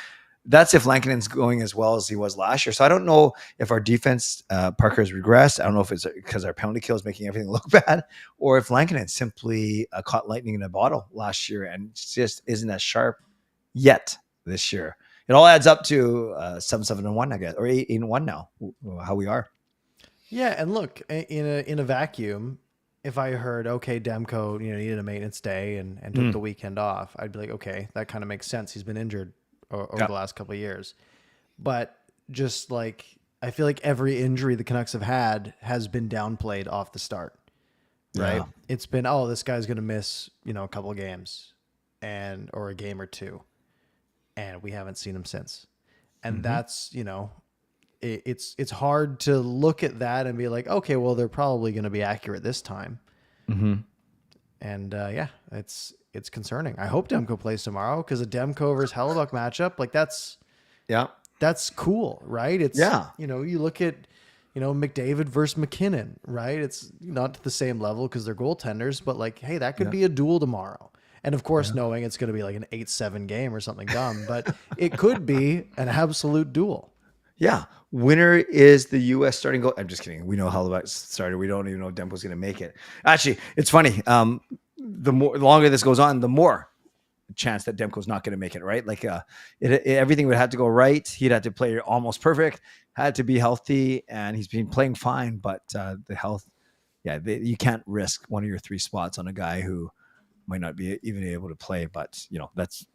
that's if Lankinen's going as well as he was last year. So I don't know if our defense, Parker, has regressed. I don't know if it's because our penalty kill is making everything look bad, or if Lankinen simply caught lightning in a bottle last year and just isn't as sharp yet this year. It all adds up to 7-1, I guess, or 8-1 now. How we are. Yeah, and look, in a vacuum, if I heard, okay, Demko, needed a maintenance day and took the weekend off, I'd be like, okay, that kind of makes sense. He's been injured over the last couple of years. But just like, I feel like every injury the Canucks have had has been downplayed off the start, right? Yeah. It's been, this guy's going to miss, a couple of games or a game or two. And we haven't seen him since. And that's, it's hard to look at that and be like, okay, well, they're probably going to be accurate this time. And it's concerning. I hope Demko plays tomorrow because a Demko versus Hellebuck matchup, like that's cool, right? It's you look at McDavid versus McKinnon, right? It's not to the same level because they're goaltenders, but like, hey, that could be a duel tomorrow. And of course, knowing it's going to be like an 8-7 game or something dumb, but it could be an absolute duel. Yeah. Winner is the U.S. starting goal. I'm just kidding. We know Hellebuck started. We don't even know if Demko's going to make it. Actually, it's funny. The longer this goes on, the more chance that Demko's not going to make it, right? Like everything would have to go right. He'd have to play almost perfect, had to be healthy, and he's been playing fine. But the health, you can't risk one of your 3 spots on a guy who might not be even able to play. But, that's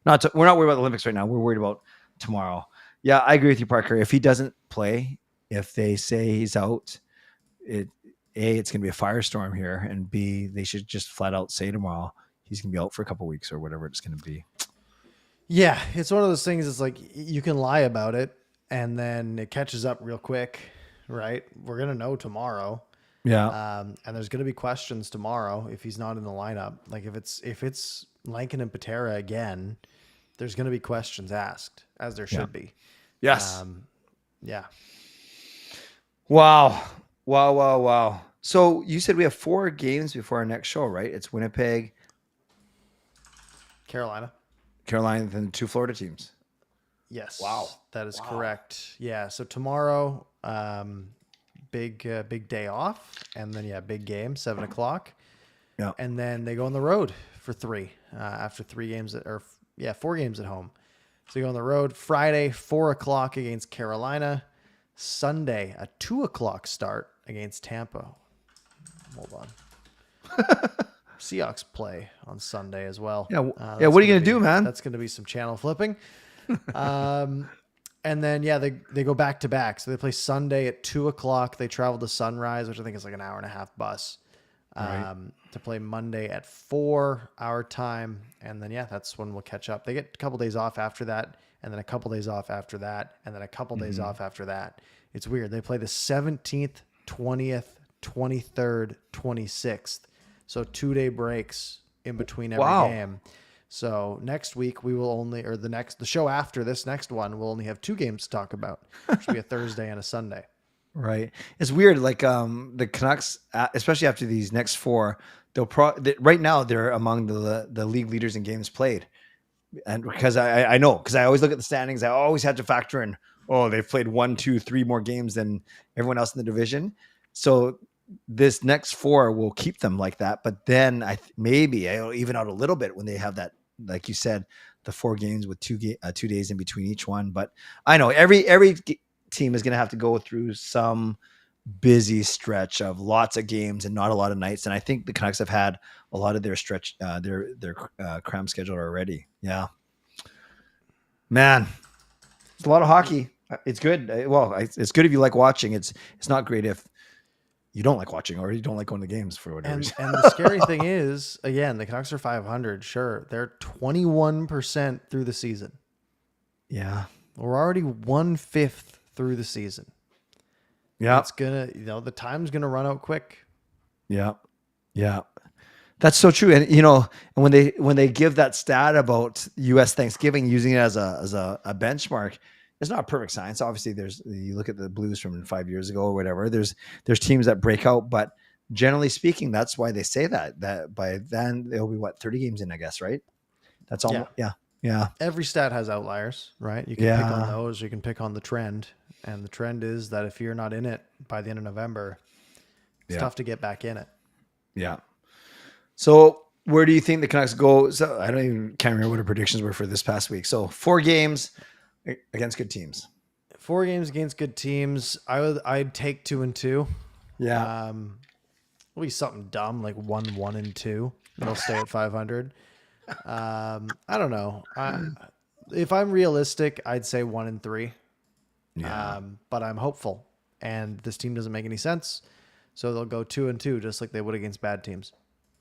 we're not worried about the Olympics right now. We're worried about tomorrow. Yeah, I agree with you, Parker. If he doesn't play, if they say he's out, it's going to be a firestorm here, and B, they should just flat out say tomorrow he's going to be out for a couple of weeks or whatever it's going to be. Yeah, it's one of those things. It's like you can lie about it, and then it catches up real quick, right? We're going to know tomorrow. Yeah. And there's going to be questions tomorrow if he's not in the lineup. Like if it's Lankin and Patera again, there's going to be questions asked, as there should be. Yes. Yeah. Wow. So you said we have 4 games before our next show, right? It's Winnipeg, Carolina, and 2 Florida teams. Yes. Wow. That is correct. Yeah. So tomorrow, big day off, and then big game, 7:00. Yeah. And then they go on the road for 3 after 3 games 4 games at home. So you go on the road Friday, 4:00 against Carolina, Sunday, a 2:00 start against Tampa. Hold on. Seahawks play on Sunday as well. Yeah. What are you going to do, man? That's going to be some channel flipping. And then, they go back to back. So they play Sunday at 2:00. They travel to Sunrise, which I think is like an hour and a half bus, to play Monday at 4 our time. And then, that's when we'll catch up. They get a couple days off after that, and then a couple days off after that, and then a couple days off after that. It's weird. They play the 17th, 20th, 23rd, 26th. So 2-day breaks in between every game. So next week we will the show after this next one, we'll only have 2 games to talk about. Which will be a Thursday and a Sunday. Right. It's weird. Like the Canucks, especially after these next 4, right now they're among the league leaders in games played. And because I know, because I always look at the standings, I always had to factor in, they've played 1, 2, 3 more games than everyone else in the division. So this next 4 will keep them like that. But then maybe I'll even out a little bit when they have that, like you said, the 4 games with 2 days in between each one. But I know every team is going to have to go through some busy stretch of lots of games and not a lot of nights. And I think the Canucks have had a lot of their stretch, their cram schedule already. Yeah, man, it's a lot of hockey. It's good. Well, it's good if you like watching. It's not great if you don't like watching or you don't like going to games for whatever reason. And the scary thing is, again, the Canucks are 500. Sure, they're 21% through the season. Yeah, we're already 1/5 through the season. Yeah, it's gonna, the time's gonna run out quick. Yeah, that's so true. And and when they give that stat about U.S. Thanksgiving, using it as a benchmark, it's not a perfect science. Obviously, you look at the Blues from 5 years ago or whatever. There's teams that break out, but generally speaking, that's why they say that by then they'll be 30 games in, I guess, right? That's all. Yeah. Yeah. Every stat has outliers, right? You can pick on those, you can pick on the trend. And the trend is that if you're not in it by the end of November, it's tough to get back in it. Yeah. So where do you think the Canucks go? So I can't remember what our predictions were for this past week. So 4 games against good teams. 4 games against good teams. I'd take 2-2. Yeah. It'll be something dumb like 1-1-2. They'll stay at 500. I don't know. If I'm realistic, I'd say 1-3. Yeah. But I'm hopeful, and this team doesn't make any sense, so they'll go 2-2, just like they would against bad teams.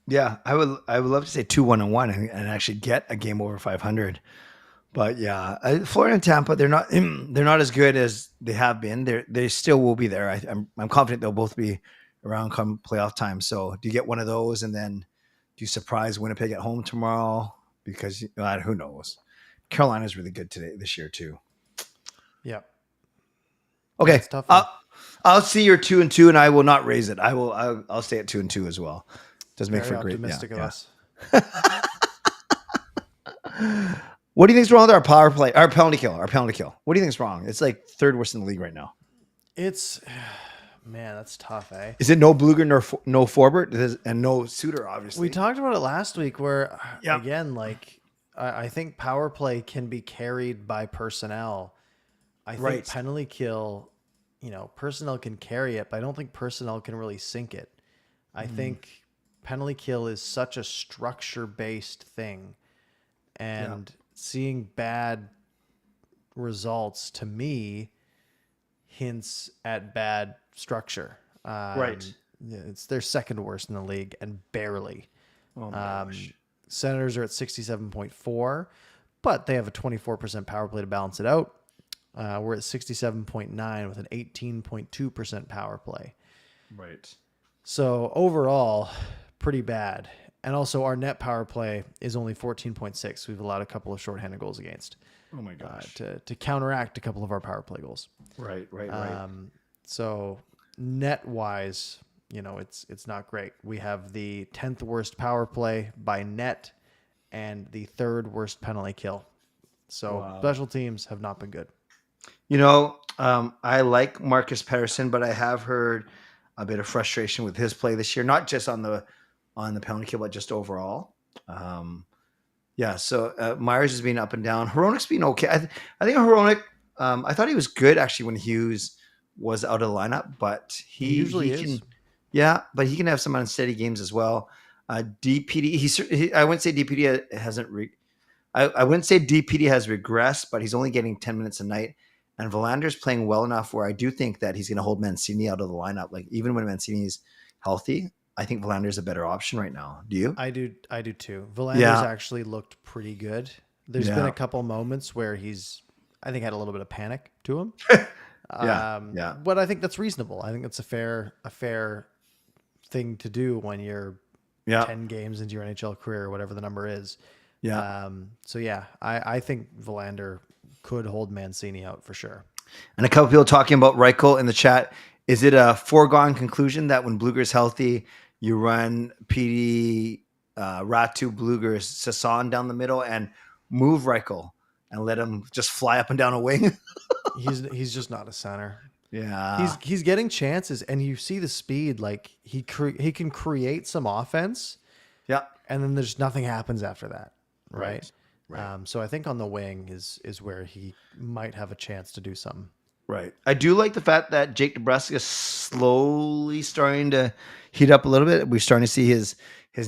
Yeah, I would love to say 2-1-1 and actually get a game over 500. But yeah, Florida and Tampa, they're not as good as they have been. They still will be there. I'm confident they'll both be around come playoff time. So do you get one of those, and then do you surprise Winnipeg at home tomorrow? Because who knows? Carolina's really good this year too. Yeah. Okay, It's tough. I'll see your 2-2, and I will not raise it. I'll stay at 2-2 as well. Does make for great. Optimistic of us. What do you think's wrong with our power play? Our penalty kill. What do you think's wrong? It's like 3rd worst in the league right now. It's man, that's tough, eh? Is it no Bluger, no Forbert, and no Suter? Obviously, We talked about it last week, where again, like I think power play can be carried by personnel. I think penalty kill, personnel can carry it, but I don't think personnel can really sink it. I think penalty kill is such a structure-based thing, and seeing bad results to me hints at bad structure. It's their 2nd worst in the league, and barely. Oh my gosh. Senators are at 67.4, but they have a 24% power play to balance it out. We're at 67.9 with an 18.2% power play. Right. So overall, pretty bad. And also our net power play is only 14.6. We've allowed a couple of shorthanded goals against. Oh my gosh. To counteract a couple of our power play goals. Right. So net wise, it's not great. We have the 10th worst power play by net and the 3rd worst penalty kill. So special teams have not been good. I like Marcus Pettersson, but I have heard a bit of frustration with his play this year, not just on the penalty kill, but just overall. So Myers has been up and down. Hronek's been okay. I think Hronek, I thought he was good actually when Hughes was out of the lineup, but he usually is. But he can have some unsteady games as well. DPD, I wouldn't say DPD hasn't. I wouldn't say DPD has regressed, but he's only getting 10 minutes a night. And Verlander's playing well enough where I do think that he's going to hold Mancini out of the lineup. Like even when Mancini's healthy, I think Verlander's a better option right now. Do you? I do too. Verlander's actually looked pretty good. There's been a couple moments where I think had a little bit of panic to him. But I think that's reasonable. I think that's a fair thing to do when you're 10 games into your NHL career or whatever the number is. I think Verlander could hold Mancini out for sure. And a couple people talking about Reichel in the chat. Is it a foregone conclusion that when Bluger's healthy, you run PD, Ratu, Bluger, Sasson down the middle and move Reichel and let him just fly up and down a wing? He's just not a center. Yeah. He's getting chances, and you see the speed. Like he can create some offense. Yeah. And then there's nothing happens after that. Right. So I think on the wing is where he might have a chance to do something. Right. I do like the fact that Jake DeBrusk is slowly starting to heat up a little bit. We're starting to see his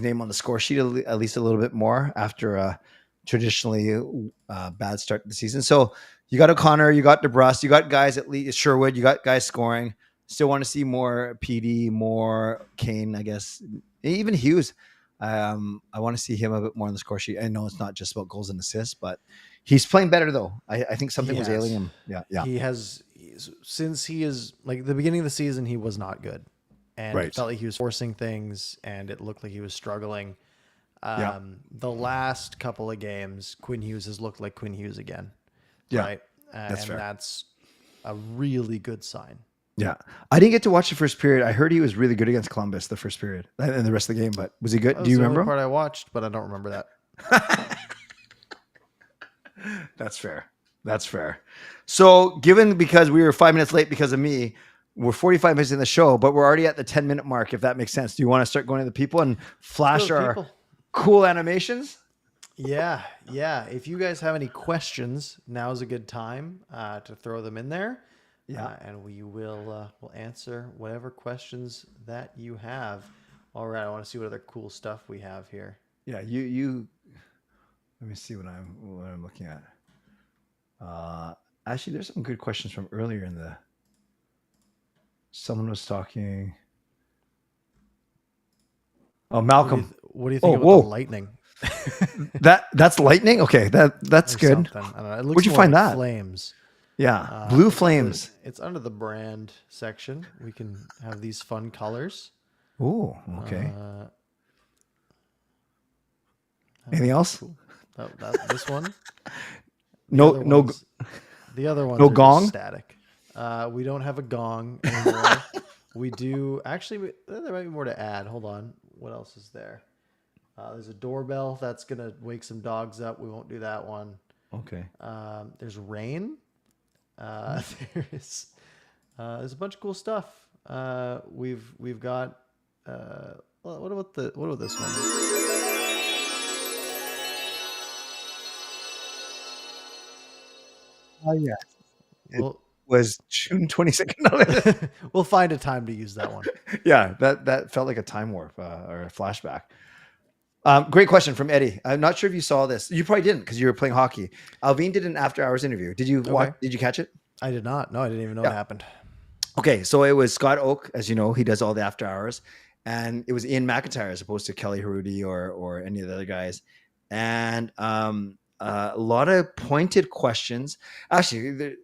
name on the score sheet at least a little bit more after a traditionally bad start to the season. So you got O'Connor, you got DeBrusk, you got guys at least Sherwood, you got guys scoring. Still want to see more PD, more Kane, I guess. Even Hughes. I want to see him a bit more on the score sheet. I know it's not just about goals and assists, but he's playing better though. I think something was ailing him. Yeah. He has, since he is like the beginning of the season, he was not good, and it felt like he was forcing things, and it looked like he was struggling. The last couple of games, Quinn Hughes has looked like Quinn Hughes again. Yeah, right. That's fair. That's a really good sign. Yeah. I didn't get to watch the first period. I heard he was really good against Columbus the first period and the rest of the game, but was he good? Do you remember? That was the only part I watched, but I don't remember that. That's fair. That's fair. So because we were 5 minutes late because of me, we're 45 minutes in the show, but we're already at the 10-minute mark, if that makes sense. Do you want to start going to the people and flash our people. cool animations? Yeah. If you guys have any questions, now's a good time to throw them in there. Yeah. And we will we'll answer whatever questions that you have. All right, I want to see what other cool stuff we have here. Yeah, you let me see what I'm looking at. Actually, there's some good questions from earlier in the. Someone was talking. Oh, Malcolm. What do you think about the lightning? That's lightning. Okay, that's Or good. something. I don't know. It looks Where'd you more find like that? flames. Yeah, blue flames. It's under the brand section. We can have these fun colors. Oh, okay. Anything else? Cool. This one. The other ones no are gong? just static. We don't have a gong anymore. We do actually. There might be more to add. Hold on. What else is there? There's a doorbell that's gonna wake some dogs up. We won't do that one. Okay. There's rain. There's a bunch of cool stuff. We've got. What about this one? Oh yeah. Was June 22nd. We'll find a time to use that one. Yeah, that felt like a time warp or a flashback. Great question from Eddie. I'm not sure if you saw this. You probably didn't because you were playing hockey. Alvin did an after-hours interview. Did you watch? Did you catch it? I did not. No, I didn't even know what happened. Okay, so it was Scott Oak, as you know, he does all the after-hours, and it was Ian McIntyre as opposed to Kelly Harudi or any of the other guys, and a lot of pointed questions. Actually,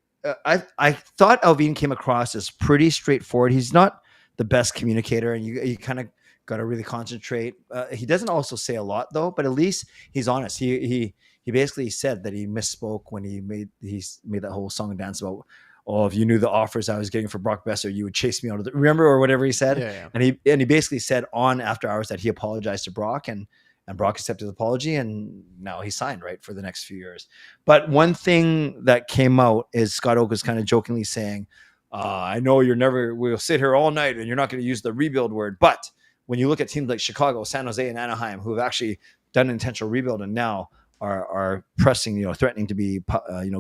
I thought Alvin came across as pretty straightforward. He's not the best communicator, and you kind of got to really concentrate. He doesn't also say a lot though, but at least he's honest. He basically said that he misspoke when he made that whole song and dance about, oh, if you knew the offers I was getting for Brock Besser, you would chase me out of the, remember, or whatever he said. Yeah. And he basically said on After Hours that he apologized to Brock, and Brock accepted the apology, and now he's signed, right, for the next few years. But one thing that came out is Scott Oak was kind of jokingly saying, I know we'll sit here all night and you're not going to use the rebuild word, but when you look at teams like Chicago, San Jose, and Anaheim, who have actually done an intentional rebuild and now are pressing, threatening to be,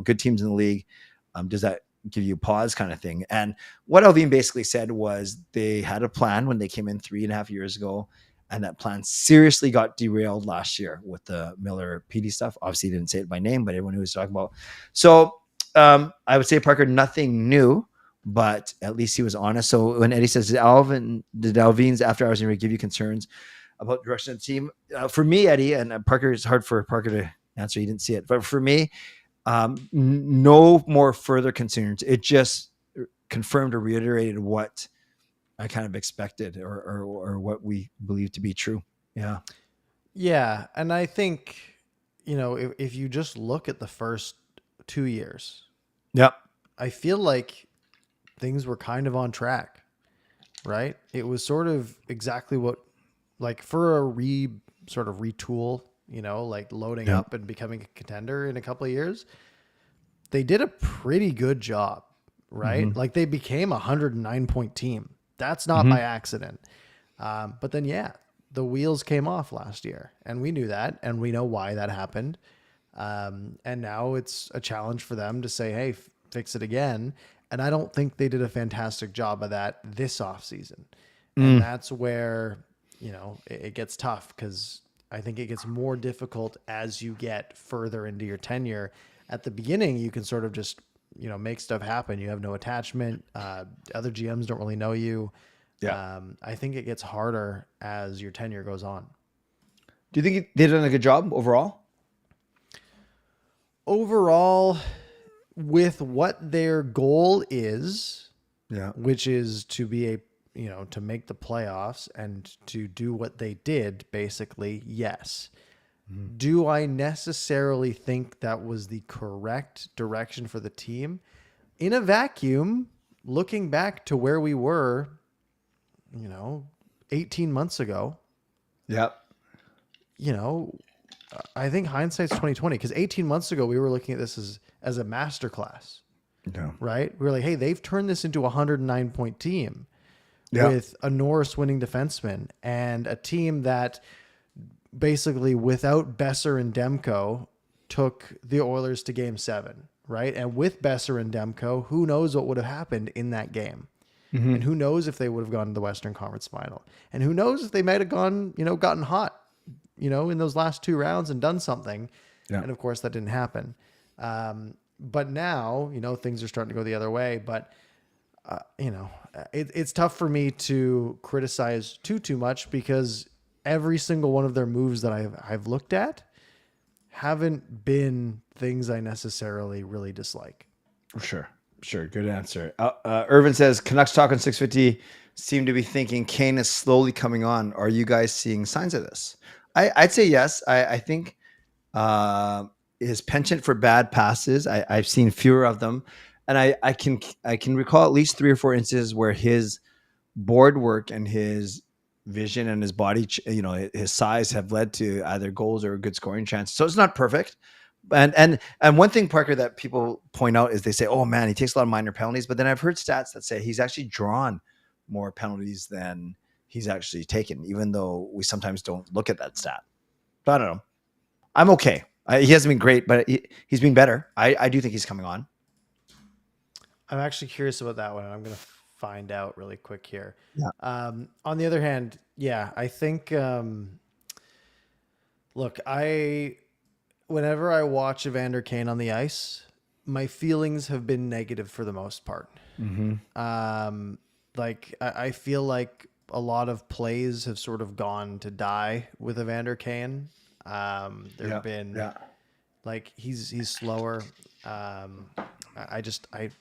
good teams in the league, does that give you pause, kind of thing? And what Alvin basically said was they had a plan when they came in 3.5 years ago, and that plan seriously got derailed last year with the Miller PD stuff. Obviously, he didn't say it by name, but everyone who was talking about. So I would say, Parker, nothing new, but at least he was honest. So when Eddie says, did Alvin's after hours interview give you concerns about the direction of the team? For me, Eddie, and Parker, it's hard for Parker to answer. He didn't see it. But for me, no more further concerns. It just confirmed or reiterated what I kind of expected or what we believe to be true. Yeah. Yeah. And I think, if you just look at the first 2 years, I feel like things were kind of on track, right? It was sort of exactly what, like, for a retool, like loading up and becoming a contender in a couple of years, they did a pretty good job, right? Mm-hmm. Like, they became a 109-point team. That's not by accident. But then, the wheels came off last year, and we knew that, and we know why that happened. And now it's a challenge for them to say, hey, fix it again. And I don't think they did a fantastic job of that this offseason. And that's where, it gets tough, because I think it gets more difficult as you get further into your tenure. At the beginning, you can sort of just, make stuff happen. You have no attachment. Other GMs don't really know you. Yeah. I think it gets harder as your tenure goes on. Do you think they did a good job overall? Overall, with what their goal is, which is to be to make the playoffs and to do what they did, basically, yes. Do I necessarily think that was the correct direction for the team? In a vacuum, looking back to where we were, 18 months ago, I think hindsight's 2020, because 18 months ago we were looking at this as a masterclass, right? We were like, hey, they've turned this into a 109-point team with a Norris winning defenseman and a team that basically without Besser and Demko took the Oilers to Game 7, right? And with Besser and Demko, who knows what would have happened in that game. And who knows if they would have gone to the Western Conference Final. And who knows if they might have gotten hot, in those last 2 rounds and done something. Yeah. And of course that didn't happen. But now, things are starting to go the other way. But, it's tough for me to criticize too much, because every single one of their moves that I've looked at haven't been things I necessarily really dislike. Sure. Good answer. Irvin says, Canucks Talk on 650 seem to be thinking Kane is slowly coming on. Are you guys seeing signs of this? I'd say yes. I think his penchant for bad passes, I've seen fewer of them. And I can recall at least 3 or 4 instances where his board work and his vision and his body, his size have led to either goals or a good scoring chance. So it's not perfect. And one thing, Parker, that people point out is they say, oh man, he takes a lot of minor penalties. But then I've heard stats that say he's actually drawn more penalties than he's actually taken, even though we sometimes don't look at that stat. But I don't know. I'm okay. He hasn't been great, but he's been better. I do think he's coming on. I'm actually curious about that one. I'm going to find out really quick here. Yeah. On the other hand, I think, look, whenever I watch Evander Kane on the ice, my feelings have been negative for the most part. I feel like a lot of plays have sort of gone to die with Evander Kane. There have been he's slower. I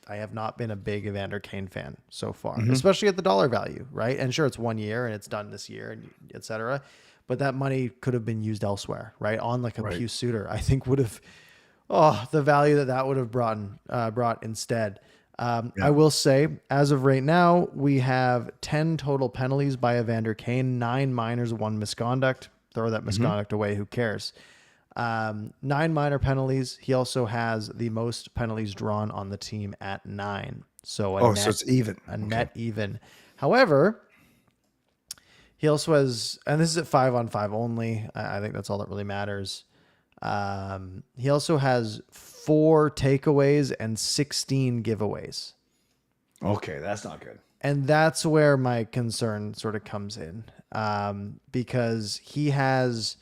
have not been a big Evander Kane fan so far, especially at the dollar value, right? And sure, it's 1 year and it's done this year, and et cetera. But that money could have been used elsewhere, right? On like a Pew Suter, I think would have, the value that would have brought instead. I will say, as of right now, we have 10 total penalties by Evander Kane, 9 minors, 1 misconduct. Throw that misconduct away. Who cares? 9 minor penalties. He also has the most penalties drawn on the team at 9. So so it's even. Net even. However, he also has, and this is at 5-on-5 only. I think that's all that really matters. He also has 4 takeaways and 16 giveaways. Okay, that's not good. And that's where my concern sort of comes in, because he has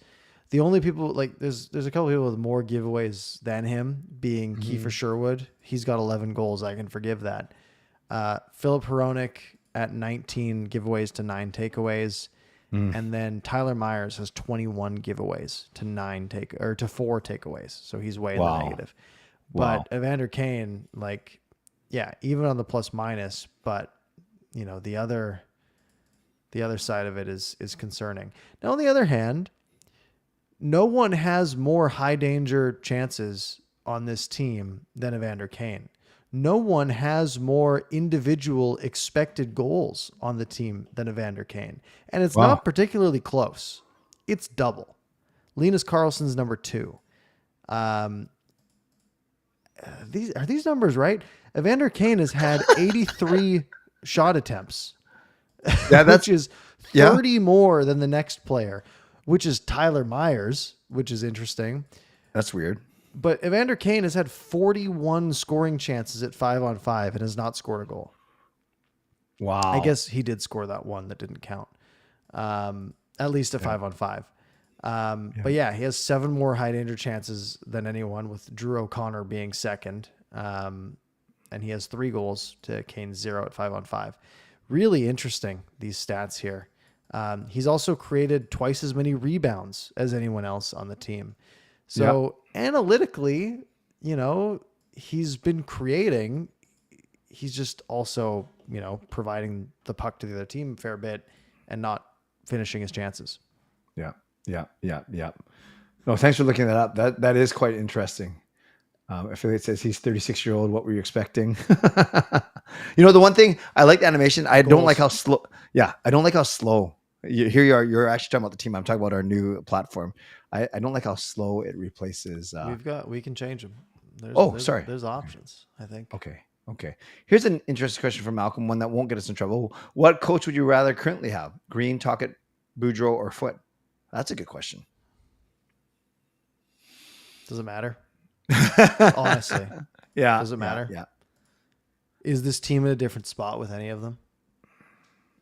the only people, there's a couple people with more giveaways than him, being Kiefer Sherwood. He's got 11 goals. I can forgive that. Philip Hronik at 19 giveaways to 9 takeaways. And then Tyler Myers has 21 giveaways to 4 takeaways. So he's way in the negative. But Evander Kane, even on the plus minus, but the other side of it is concerning. Now, on the other hand, no one has more high danger chances on this team than Evander Kane. No one has more individual expected goals on the team than Evander Kane. And it's not particularly close. It's double. Linus Karlsson's number 2. Are these numbers right? Evander Kane has had 83 shot attempts. Yeah, which is 30 more than the next player, which is Tyler Myers, which is interesting. That's weird. But Evander Kane has had 41 scoring chances at 5-on-5 and has not scored a goal. Wow. I guess he did score that one that didn't count. At least at 5-on-5. But he has 7 more high danger chances than anyone, with Drew O'Connor being second. And he has 3 goals to Kane's 0 at 5-on-5. Really interesting, these stats here. He's also created twice as many rebounds as anyone else on the team. So analytically, he's been creating. He's just also, providing the puck to the other team a fair bit and not finishing his chances. Yeah. No, thanks for looking that up. That is quite interesting. I feel it says he's 36-year-old. What were you expecting? The one thing I like the animation. I don't like how slow. Yeah, I don't like how slow Here you are. You're actually talking about the team. I'm talking about our new platform. I don't like how slow it replaces. We can change them. Sorry. There's options, I think. Okay. Here's an interesting question from Malcolm, one that won't get us in trouble. What coach would you rather currently have? Green, Tocchet, Boudreau, or Foote? That's a good question. Does it matter? Honestly. Yeah. Does it matter? Yeah. Is this team in a different spot with any of them?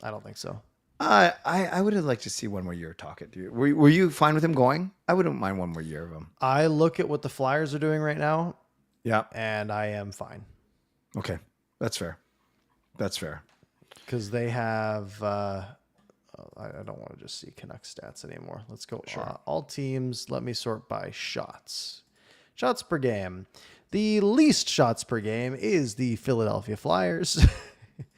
I don't think so. I would have liked to see one more year of Tocchet. Were you fine with him going? I wouldn't mind one more year of him. I look at what the Flyers are doing right now. Yeah. And I am fine. Okay. That's fair. Because they have, I don't want to just see Canuck stats anymore. Let's go. Sure. All teams, let me sort by shots. Shots per game. The least shots per game is the Philadelphia Flyers.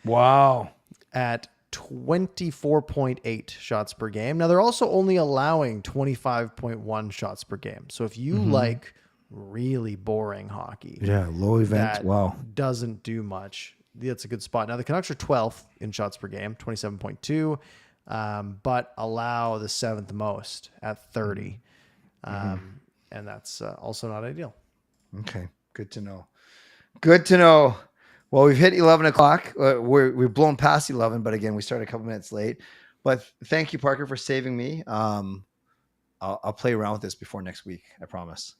Wow. At 24.8 shots per game. Now, they're also only allowing 25.1 shots per game. So if you like really boring hockey. Yeah, low event. Wow. Doesn't do much. That's a good spot. Now, the Canucks are 12th in shots per game, 27.2, but allow the 7th most at 30. And that's also not ideal. Okay. Good to know. Well, we've hit 11 o'clock. We've blown past 11, but again, we started a couple minutes late. But thank you, Parker, for saving me. I'll play around with this before next week. I promise.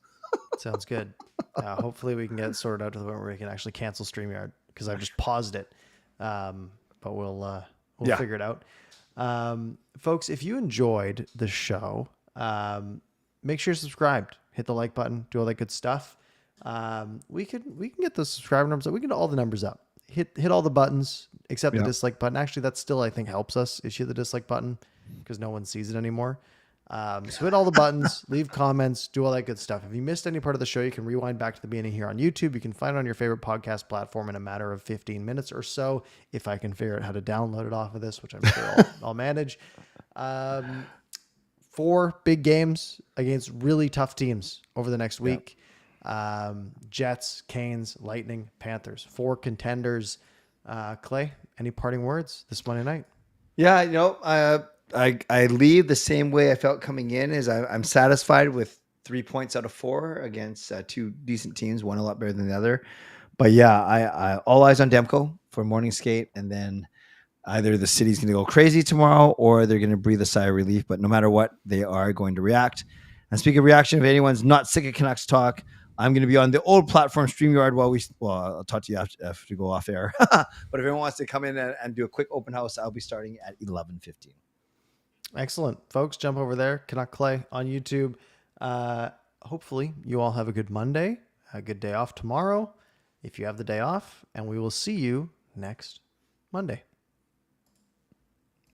Sounds good. Hopefully we can get it sorted out to the point where we can actually cancel StreamYard because I've just paused it. But we'll figure it out. Folks, if you enjoyed the show, make sure you're subscribed. Hit the like button. Do all that good stuff. We can get the subscriber numbers up. We can get all the numbers up. Hit all the buttons except the dislike button. Actually, that still I think helps us. Is hit the dislike button because no one sees it anymore. So hit all the buttons, leave comments, do all that good stuff. If you missed any part of the show, you can rewind back to the beginning here on YouTube. You can find it on your favorite podcast platform in a matter of 15 minutes or so. If I can figure out how to download it off of this, which I'm sure I'll manage. 4 big games against really tough teams over the next week. Jets, Canes, Lightning, Panthers, 4 contenders. Clay, any parting words this Monday night? Yeah, I leave the same way I felt coming in. Is I'm satisfied with 3 points out of 4 against 2 decent teams, one a lot better than the other. But yeah, I all eyes on Demko for morning skate, and then either the city's going to go crazy tomorrow or they're going to breathe a sigh of relief. But no matter what, they are going to react. And speaking of reaction, if anyone's not sick of Canucks talk, I'm going to be on the old platform StreamYard I'll talk to you after we go off air. But if anyone wants to come in and do a quick open house, I'll be starting at 11:15. Excellent. Folks, jump over there. Canuck Clay on YouTube. Hopefully you all have a good Monday, a good day off tomorrow, if you have the day off, and we will see you next Monday.